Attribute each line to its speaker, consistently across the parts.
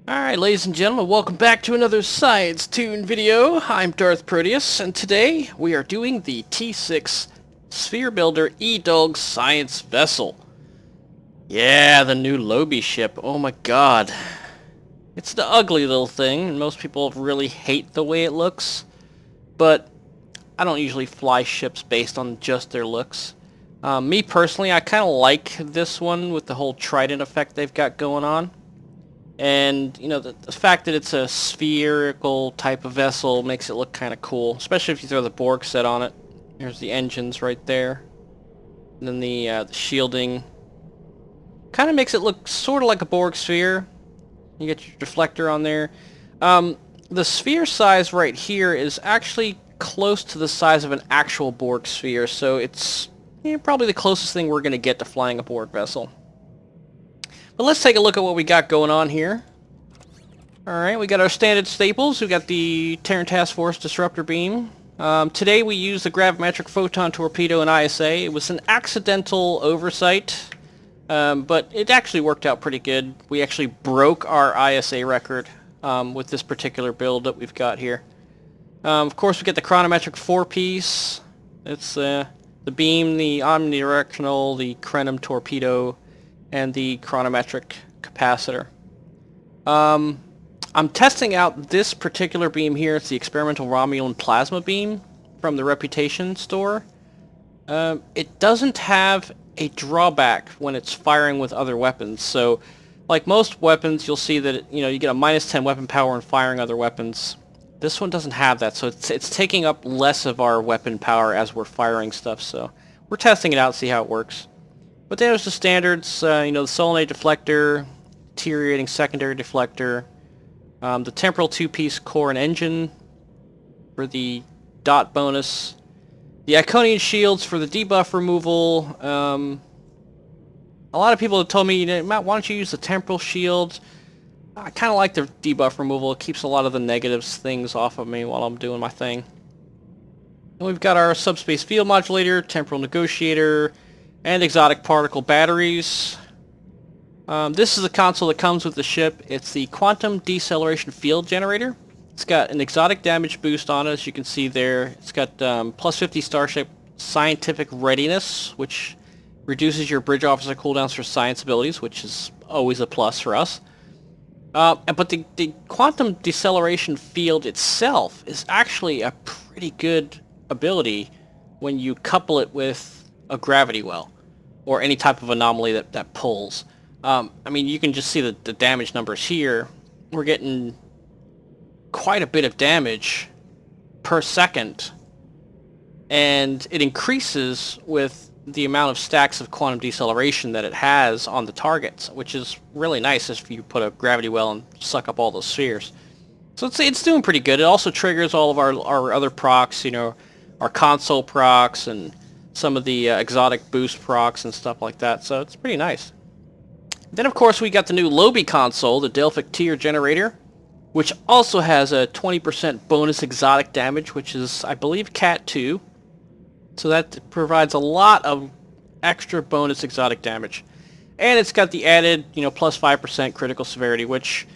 Speaker 1: Alright, ladies and gentlemen, welcome back to another Science Toon video. I'm DarthProtius, and today we are doing the T6 Sphere Builder Edoulg Science Vessel. Yeah, the new Lobi ship. Oh my god. It's the ugly little thing, and most people really hate the way it looks. But I don't usually fly ships based on just their looks. Me personally, I kind of like this one with the whole trident effect they've got going on. And, you know, the fact that it's a spherical type of vessel makes it look kind of cool, especially if you throw the Borg set on it. There's the engines right there. And then the shielding. Kind of makes it look sort of like a Borg sphere. You get your deflector on there. The sphere size right here is actually close to the size of an actual Borg sphere, so it's probably the closest thing we're going to get to flying a Borg vessel. But let's take a look at what we got going on here. Alright, we got our standard staples. We got the Terran Task Force Disruptor Beam. Today we used the Gravimetric Photon Torpedo and ISA. It was an accidental oversight, but it actually worked out pretty good. We actually broke our ISA record with this particular build that we've got here. Of course, we get the Chronometric 4-piece. It's the beam, the omnidirectional, the Crenum Torpedo, and the chronometric capacitor. I'm testing out this particular beam here. It's the Experimental Romulan Plasma Beam from the Reputation store. It doesn't have a drawback when it's firing with other weapons. So, like most weapons, you'll see that you get a -10 weapon power when firing other weapons. This one doesn't have that, so it's taking up less of our weapon power as we're firing stuff. So we're testing it out, see how it works. But there's the standards, the solenoid deflector, deteriorating secondary deflector, the temporal 2-piece core and engine for the dot bonus, the Iconian shields for the debuff removal. A lot of people have told me, Matt, why don't you use the temporal shield? I kind of like the debuff removal. It keeps a lot of the negatives things off of me while I'm doing my thing. And we've got our subspace field modulator, temporal negotiator, and exotic particle batteries. This is the console that comes with the ship. It's the Quantum Deceleration Field Generator. It's got an exotic damage boost on it, as you can see there. It's got plus 50 Starship Scientific Readiness, which reduces your bridge officer cooldowns for science abilities, which is always a plus for us. But the Quantum Deceleration Field itself is actually a pretty good ability when you couple it with a gravity well, or any type of anomaly that pulls. I mean, you can just see the damage numbers here. We're getting quite a bit of damage per second, and it increases with the amount of stacks of quantum deceleration that it has on the targets, which is really nice if you put a gravity well and suck up all those spheres. So it's doing pretty good. It also triggers all of our other procs, our console procs and some of the exotic boost procs and stuff like that, so it's pretty nice. Then of course we got the new Lobi console, the Delphic Tier Generator, which also has a 20% bonus exotic damage, which is, I believe, Cat 2. So that provides a lot of extra bonus exotic damage. And it's got the added, plus 5% critical severity, which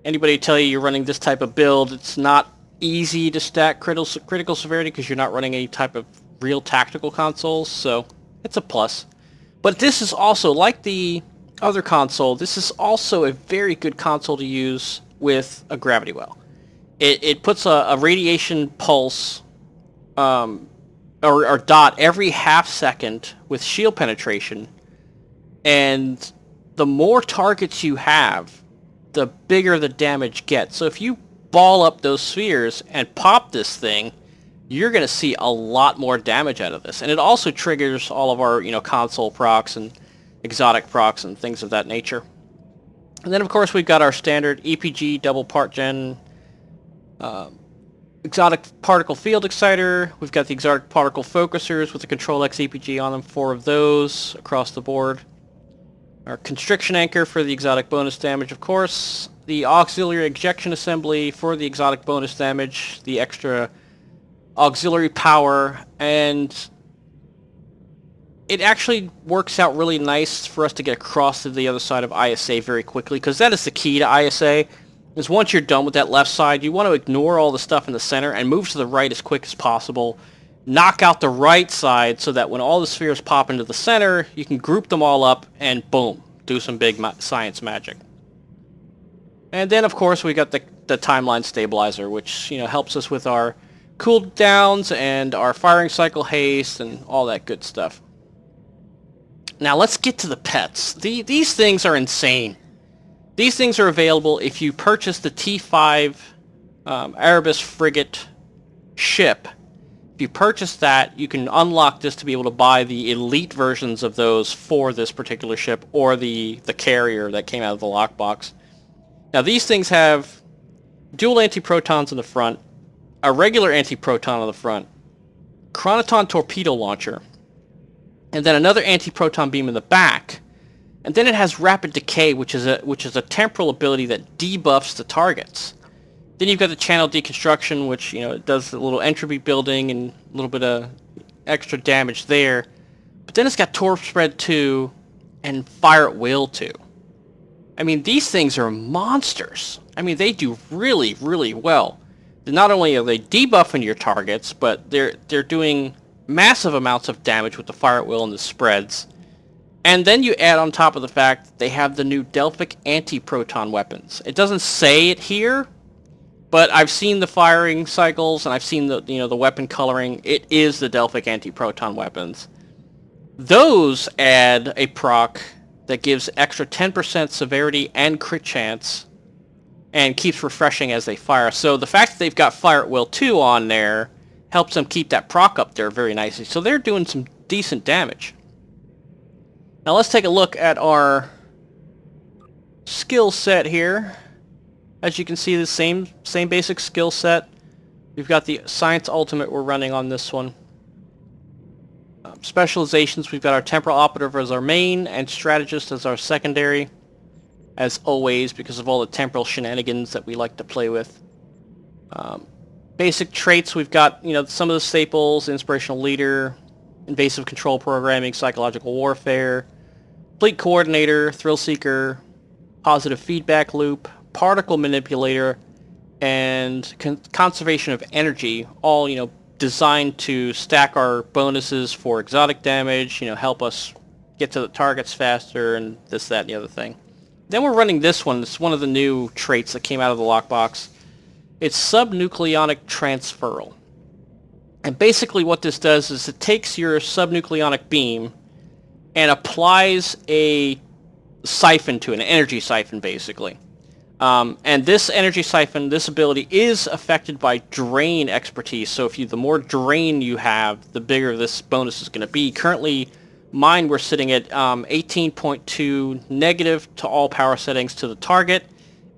Speaker 1: anybody tell you you're running this type of build, it's not easy to stack critical severity because you're not running any type of real tactical consoles, so it's a plus. But this is also, like the other console, this is also a very good console to use with a gravity well. It puts a radiation pulse or dot every half second with shield penetration, and the more targets you have, the bigger the damage gets. So if you ball up those spheres and pop this thing, you're going to see a lot more damage out of this. And it also triggers all of our, console procs and exotic procs and things of that nature. And then, of course, we've got our standard EPG double part gen exotic particle field exciter. We've got the exotic particle focusers with the Control X EPG on them, 4 of those across the board. Our constriction anchor for the exotic bonus damage, of course. The auxiliary ejection assembly for the exotic bonus damage, the extra auxiliary power, and it actually works out really nice for us to get across to the other side of ISA very quickly, because that is the key to ISA, is once you're done with that left side, you want to ignore all the stuff in the center and move to the right as quick as possible. Knock out the right side so that when all the spheres pop into the center, you can group them all up and boom, do some big science magic. And then of course we got the timeline stabilizer, which helps us with our cooldowns and our firing cycle haste and all that good stuff. Now let's get to the pets. These things are insane. These things are available if you purchase the T5 Erebus frigate ship. If you purchase that, you can unlock this to be able to buy the elite versions of those for this particular ship, or the carrier that came out of the lockbox. Now these things have dual anti-protons in the front, a regular anti-proton on the front, chronoton torpedo launcher, and then another anti-proton beam in the back. And then it has rapid decay, which is a temporal ability that debuffs the targets. Then you've got the channel deconstruction, which it does a little entropy building and a little bit of extra damage there. But then it's got torp spread 2 and fire at will 2. I mean, these things are monsters. I mean, they do really, really well. Not only are they debuffing your targets, but they're doing massive amounts of damage with the fire at will and the spreads. And then you add on top of the fact that they have the new Delphic anti-proton weapons. It doesn't say it here, but I've seen the firing cycles and I've seen the weapon coloring. It is the Delphic anti-proton weapons. Those add a proc that gives extra 10% severity and crit chance and keeps refreshing as they fire. So the fact that they've got fire at will 2 on there helps them keep that proc up there very nicely. So they're doing some decent damage. Now let's take a look at our skill set here. As you can see, the same basic skill set. We've got the Science Ultimate we're running on this one. Specializations, we've got our Temporal Operative as our main and Strategist as our secondary, as always, because of all the temporal shenanigans that we like to play with. Basic traits, we've got some of the staples: Inspirational Leader, Invasive Control Programming, Psychological Warfare, Fleet Coordinator, Thrill Seeker, Positive Feedback Loop, Particle Manipulator, and Conservation of Energy, all designed to stack our bonuses for exotic damage, help us get to the targets faster, and this, that, and the other thing. Then we're running this one. It's one of the new traits that came out of the lockbox. It's Subnucleonic Transferal. And basically what this does is it takes your subnucleonic beam and applies a siphon to it, an energy siphon basically. And this energy siphon, this ability, is affected by drain expertise. So the more drain you have, the bigger this bonus is going to be. Currently, mine, we're sitting at 18.2 negative to all power settings to the target,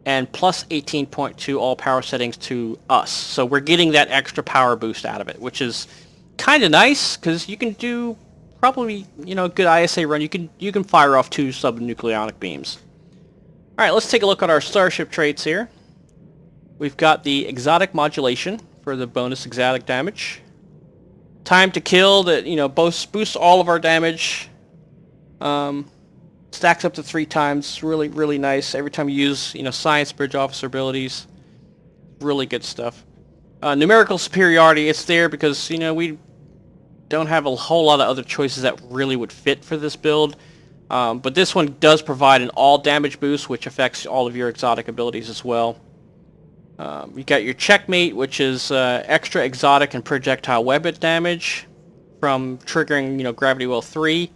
Speaker 1: and plus 18.2 all power settings to us. So we're getting that extra power boost out of it, which is kind of nice, because you can do probably a good ISA run. You can fire off 2 subnucleonic beams. Alright, let's take a look at our starship traits here. We've got the Exotic Modulation for the bonus exotic damage. Time to kill that boosts all of our damage. Stacks up to 3 times. Really, really nice. Every time you use Science Bridge Officer abilities. Really good stuff. Numerical superiority, it's there because we don't have a whole lot of other choices that really would fit for this build. But this one does provide an all damage boost, which affects all of your exotic abilities as well. You got your Checkmate, which is extra exotic and projectile weapon damage from triggering Gravity Well 3.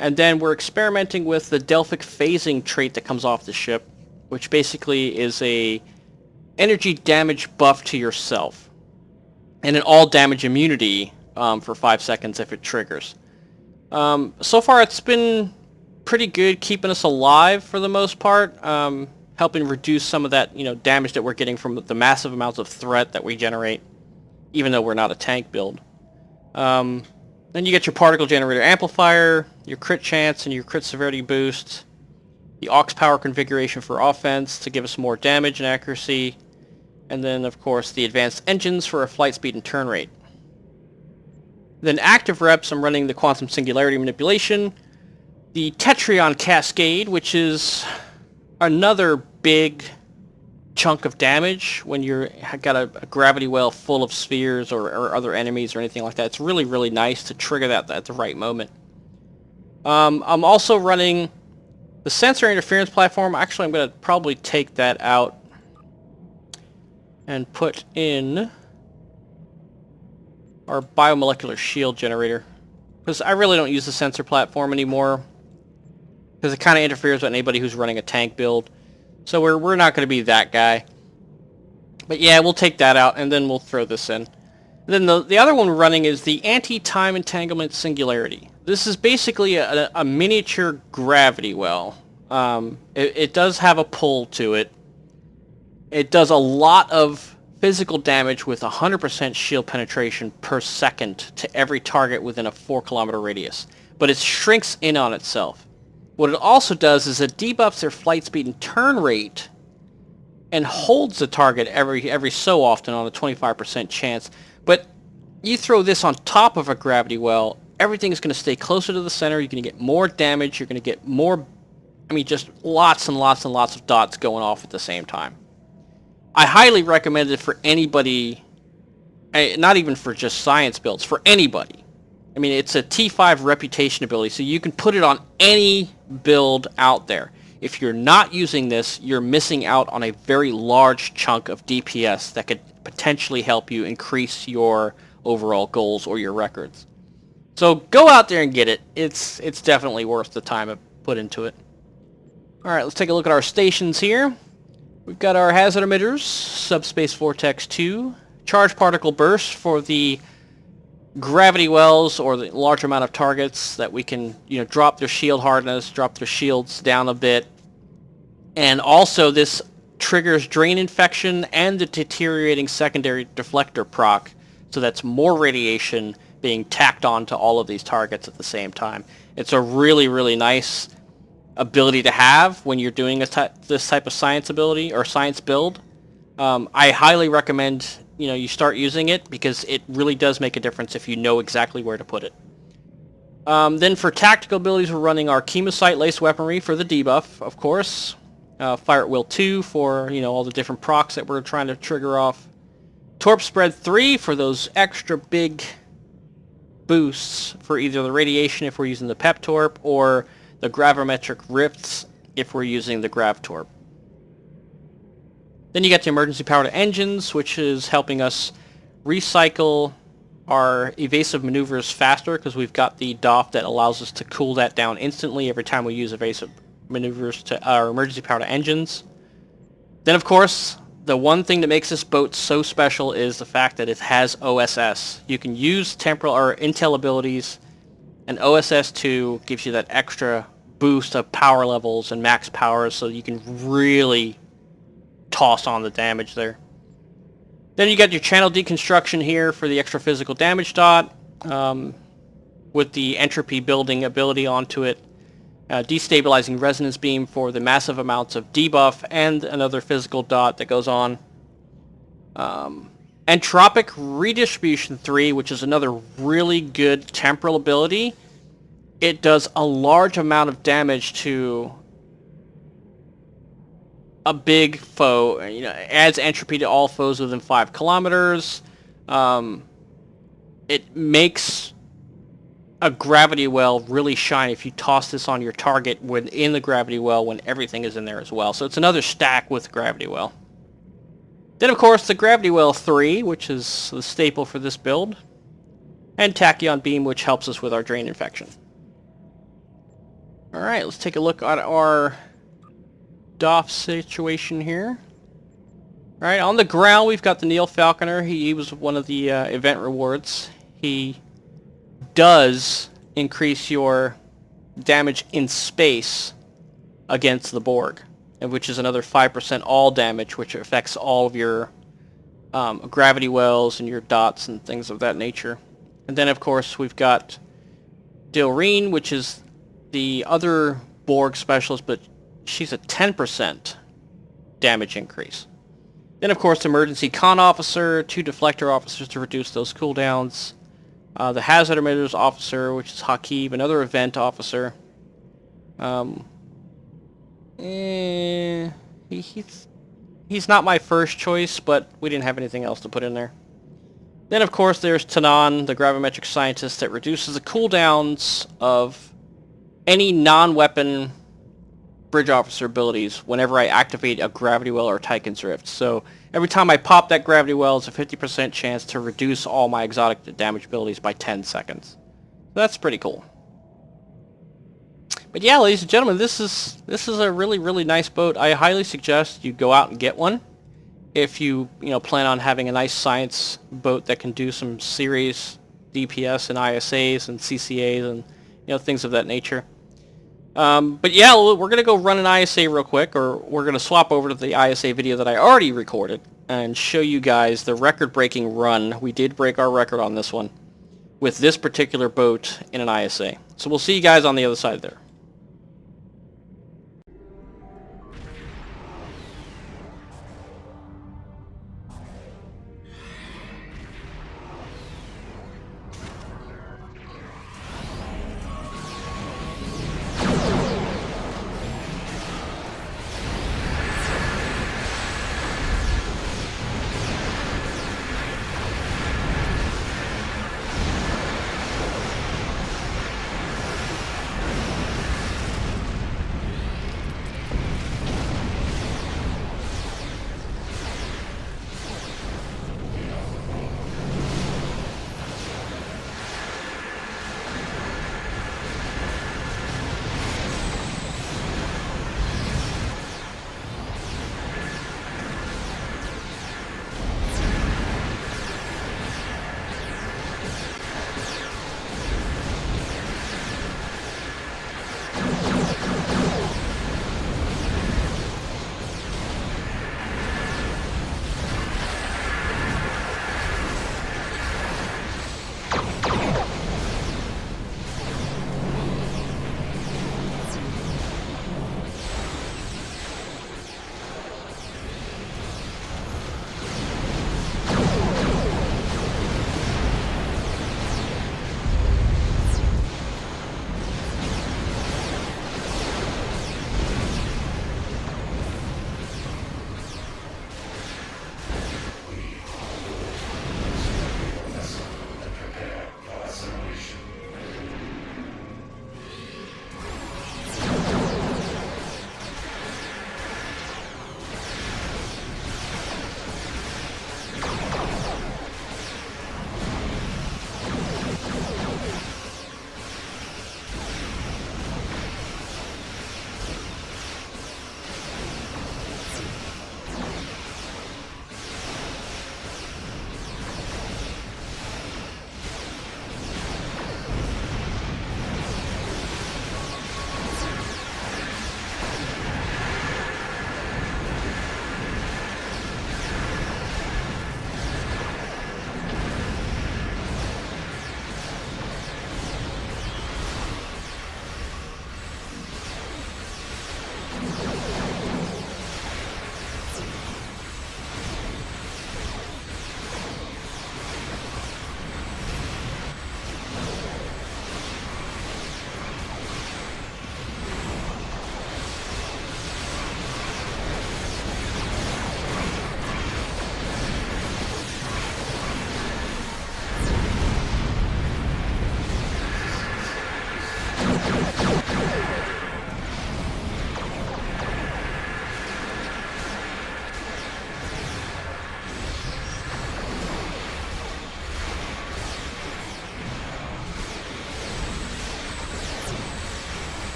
Speaker 1: And then we're experimenting with the Delphic Phasing trait that comes off the ship, which basically is a energy damage buff to yourself, and an all damage immunity for 5 seconds if it triggers. So far it's been pretty good, keeping us alive for the most part, helping reduce some of that damage that we're getting from the massive amounts of threat that we generate, even though we're not a tank build. Then you get your Particle Generator Amplifier, your crit chance and your crit severity boost, the aux power configuration for offense to give us more damage and accuracy, and then of course the advanced engines for our flight speed and turn rate. Then active reps, I'm running the Quantum Singularity Manipulation, the Tetryon Cascade, which is another big chunk of damage when you're got a gravity well full of spheres or other enemies or anything like that. It's really, really nice to trigger that at the right moment. I'm also running the Sensor Interference Platform. Actually, I'm going to probably take that out and put in our Biomolecular Shield Generator, because I really don't use the Sensor Platform anymore, because it kind of interferes with anybody who's running a tank build. So we're not going to be that guy. But yeah, we'll take that out, and then we'll throw this in. And then the other one we're running is the Anti-Time Entanglement Singularity. This is basically a miniature gravity well. It does have a pull to it. It does a lot of physical damage with 100% shield penetration per second to every target within a 4-kilometer radius. But it shrinks in on itself. What it also does is it debuffs their flight speed and turn rate and holds the target every so often on a 25% chance. But you throw this on top of a gravity well, everything is going to stay closer to the center. You're going to get more damage. You're going to get more, just lots and lots and lots of dots going off at the same time. I highly recommend it for anybody, not even for just science builds, for anybody. It's a T5 reputation ability, so you can put it on any build out there. If you're not using this, you're missing out on a very large chunk of DPS that could potentially help you increase your overall goals or your records. So go out there and get it. It's definitely worth the time I put into it. Alright, let's take a look at our stations here. We've got our hazard emitters, Subspace Vortex 2, Charge Particle Burst for the gravity wells or the large amount of targets that we can, drop their shield hardness, drop their shields down a bit. And also this triggers Drain Infection and the Deteriorating Secondary Deflector proc, so that's more radiation being tacked on to all of these targets at the same time. It's a really, really nice ability to have when you're doing this type of science ability or science build. I highly recommend you start using it, because it really does make a difference if you know exactly where to put it. Then for tactical abilities, we're running our Chemocyte Lace Weaponry for the debuff, of course. Fire at Will 2 for all the different procs that we're trying to trigger off. Torp Spread 3 for those extra big boosts for either the radiation if we're using the Pep Torp, or the gravimetric rifts if we're using the Grav Torp. Then you get the emergency power to engines, which is helping us recycle our evasive maneuvers faster, because we've got the DOF that allows us to cool that down instantly every time we use evasive maneuvers to our emergency power to engines. Then of course, the one thing that makes this boat so special is the fact that it has OSS. You can use temporal or intel abilities, and OSS 2 gives you that extra boost of power levels and max powers, so you can really toss on the damage there. Then you got your channel deconstruction here for the extra physical damage dot, with the entropy building ability onto it. Destabilizing resonance beam for the massive amounts of debuff and another physical dot that goes on. Entropic Redistribution 3, which is another really good temporal ability. It does a large amount of damage to a big foe. Adds entropy to all foes within 5 kilometers. It makes a gravity well really shine if you toss this on your target within the gravity well when everything is in there as well. So it's another stack with gravity well. Then of course the Gravity Well 3, which is the staple for this build. And Tachyon Beam, which helps us with our Drain Infection. Alright, let's take a look at our DOF situation here. Alright, on the ground we've got the Neil Falconer. He was one of the event rewards. He does increase your damage in space against the Borg, which is another 5% all damage, which affects all of your gravity wells and your dots and things of that nature. And then of course we've got Dilreen, which is the other Borg specialist, but she's a 10% damage increase. Then of course Emergency Con Officer, 2 Deflector Officers to reduce those cooldowns. The hazard emitters officer, which is Hakib, another event officer. He's not my first choice, but we didn't have anything else to put in there. Then, of course, there's Tanan, the gravimetric scientist that reduces the cooldowns of any non-weapon bridge officer abilities whenever I activate a gravity well or Tychon's Rift. So every time I pop that gravity well, it's a 50% chance to reduce all my exotic damage abilities by 10 seconds. So that's pretty cool. But yeah, ladies and gentlemen, this is a really, really nice boat. I highly suggest you go out and get one if you plan on having a nice science boat that can do some serious DPS and ISAs and CCAs and things of that nature. But yeah, we're going to go run an ISA real quick, or we're going to swap over to the ISA video that I already recorded and show you guys the record-breaking run. We did break our record on this one with this particular boat in an ISA. So we'll see you guys on the other side there.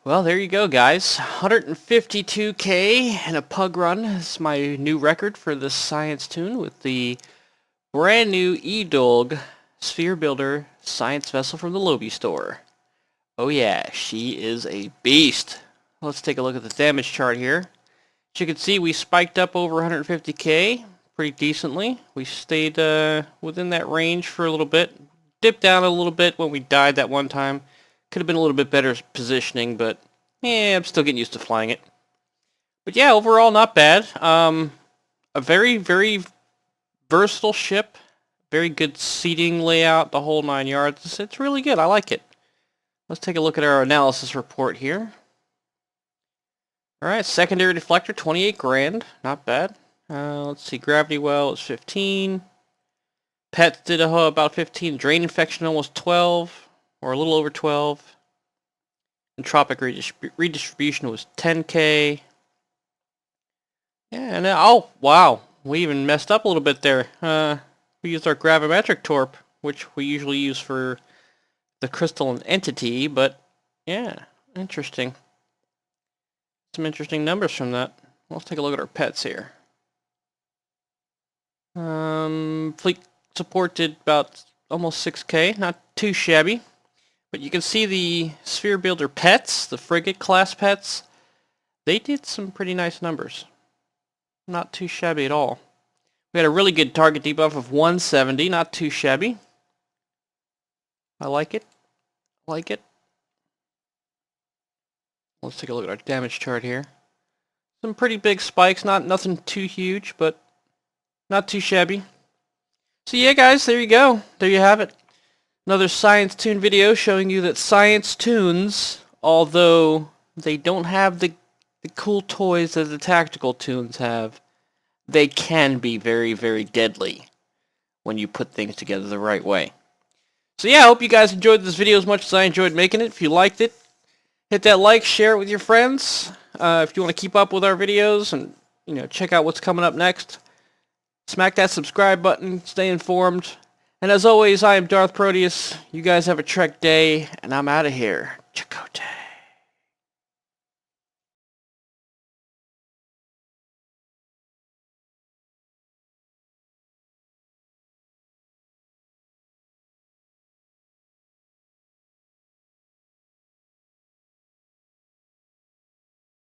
Speaker 1: Well, there you go, guys. 152K in a pug run is my new record for this science toon with the brand new Edoulg Sphere Builder science vessel from the Lobby store. Oh yeah, she is a beast. Let's take a look at the damage chart here. As you can see, we spiked up over 150K pretty decently. We stayed within that range for a little bit. Dipped down a little bit when we died that one time. Could have been a little bit better positioning, but yeah, I'm still getting used to flying it. But yeah, overall not bad. A very, very versatile ship. Very good seating layout, the whole 9 yards. It's really good. I like it. Let's take a look at our analysis report here. Alright, secondary deflector, 28 grand. Not bad. Let's see, gravity well is 15. Pets did about 15. Drain infection almost 12. Or a little over 12. Entropic redistribution was 10K. Yeah, and oh, wow. We even messed up a little bit there. We used our gravimetric torp, which we usually use for the crystalline entity, but yeah, interesting. Some interesting numbers from that. Let's take a look at our pets here. Fleet support did about almost 6K, not too shabby. But you can see the Sphere Builder pets, the frigate class pets, they did some pretty nice numbers. Not too shabby at all. We had a really good target debuff of 170, not too shabby. I like it. Like it. Let's take a look at our damage chart here. Some pretty big spikes, nothing too huge, but not too shabby. So yeah, guys, there you go. There you have it. Another science toon video showing you that science toons, although they don't have the cool toys that the tactical toons have, they can be very, very deadly when you put things together the right way. So yeah, I hope you guys enjoyed this video as much as I enjoyed making it. If you liked it, hit that like, share it with your friends. If you want to keep up with our videos and check out what's coming up next, smack that subscribe button, stay informed. And as always, I am DarthProtius. You guys have a Trek day, and I'm out of here. Check out.